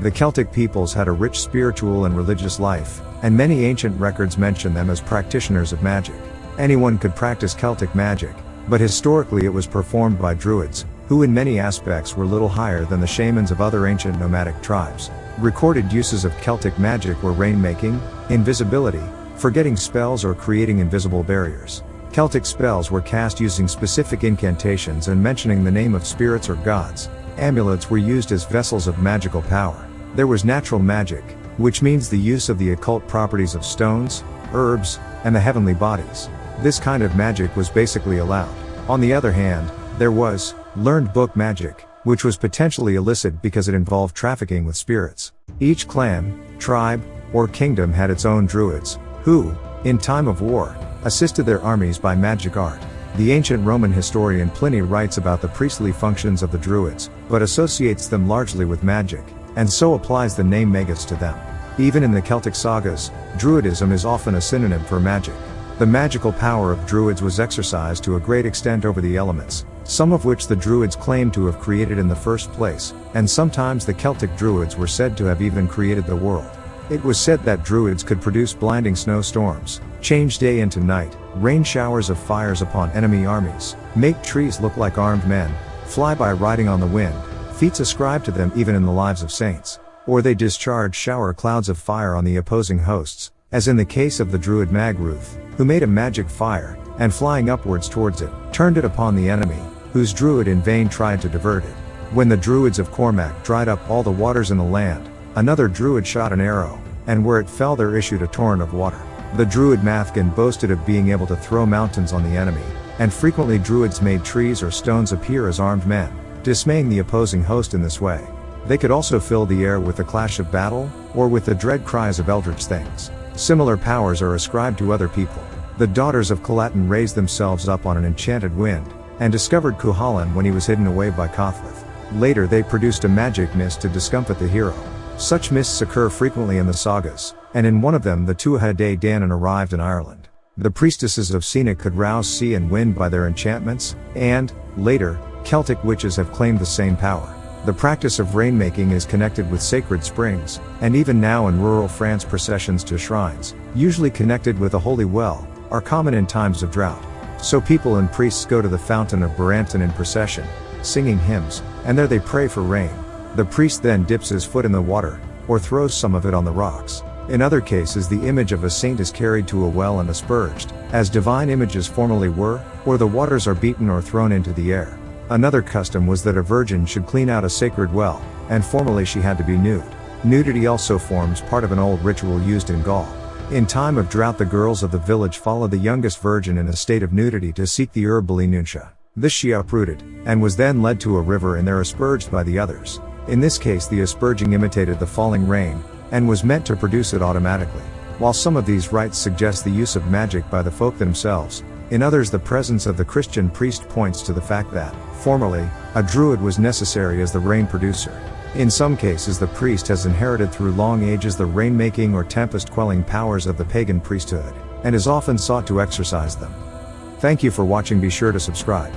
The Celtic peoples had a rich spiritual and religious life, and many ancient records mention them as practitioners of magic. Anyone could practice Celtic magic, but historically it was performed by druids, who in many aspects were little higher than the shamans of other ancient nomadic tribes. Recorded uses of Celtic magic were rainmaking, invisibility, forgetting spells or creating invisible barriers. Celtic spells were cast using specific incantations and mentioning the name of spirits or gods. Amulets were used as vessels of magical power. There was natural magic, which means the use of the occult properties of stones, herbs, and the heavenly bodies. This kind of magic was basically allowed. On the other hand, there was learned book magic, which was potentially illicit because it involved trafficking with spirits. Each clan, tribe, or kingdom had its own druids, who, in time of war, assisted their armies by magic art. The ancient Roman historian Pliny writes about the priestly functions of the druids, but associates them largely with magic, and so applies the name magus to them. Even in the Celtic sagas, druidism is often a synonym for magic. The magical power of druids was exercised to a great extent over the elements, some of which the druids claimed to have created in the first place, and sometimes the Celtic druids were said to have even created the world. It was said that druids could produce blinding snowstorms, change day into night, rain showers of fires upon enemy armies, make trees look like armed men, fly by riding on the wind, feats ascribed to them even in the lives of saints. Or they discharged shower clouds of fire on the opposing hosts, as in the case of the druid Magruth, who made a magic fire, and flying upwards towards it, turned it upon the enemy, whose druid in vain tried to divert it. When the druids of Cormac dried up all the waters in the land, another druid shot an arrow, and where it fell there issued a torrent of water. The druid Mathgan boasted of being able to throw mountains on the enemy, and frequently druids made trees or stones appear as armed men, dismaying the opposing host in this way. They could also fill the air with the clash of battle, or with the dread cries of eldritch things. Similar powers are ascribed to other people. The daughters of Calatin raised themselves up on an enchanted wind, and discovered Cuchulainn when he was hidden away by Cothlith. Later they produced a magic mist to discomfit the hero. Such mists occur frequently in the sagas, and in one of them the Tuatha Dé Danann arrived in Ireland. The priestesses of Cena could rouse sea and wind by their enchantments, and, later, Celtic witches have claimed the same power. The practice of rainmaking is connected with sacred springs, and even now in rural France processions to shrines, usually connected with a holy well, are common in times of drought. So people and priests go to the fountain of Baranton in procession, singing hymns, and there they pray for rain. The priest then dips his foot in the water, or throws some of it on the rocks. In other cases the image of a saint is carried to a well and asperged, as divine images formerly were, or the waters are beaten or thrown into the air. Another custom was that a virgin should clean out a sacred well, and formerly she had to be nude. Nudity also forms part of an old ritual used in Gaul. In time of drought the girls of the village followed the youngest virgin in a state of nudity to seek the herb Nuncia. This she uprooted, and was then led to a river and there asperged by the others. In this case the asperging imitated the falling rain, and was meant to produce it automatically. While some of these rites suggest the use of magic by the folk themselves, in others the presence of the Christian priest points to the fact that, formerly, a druid was necessary as the rain producer. In some cases the priest has inherited through long ages the rainmaking or tempest-quelling powers of the pagan priesthood, and is often sought to exercise them. Thank you for watching. Be sure to subscribe.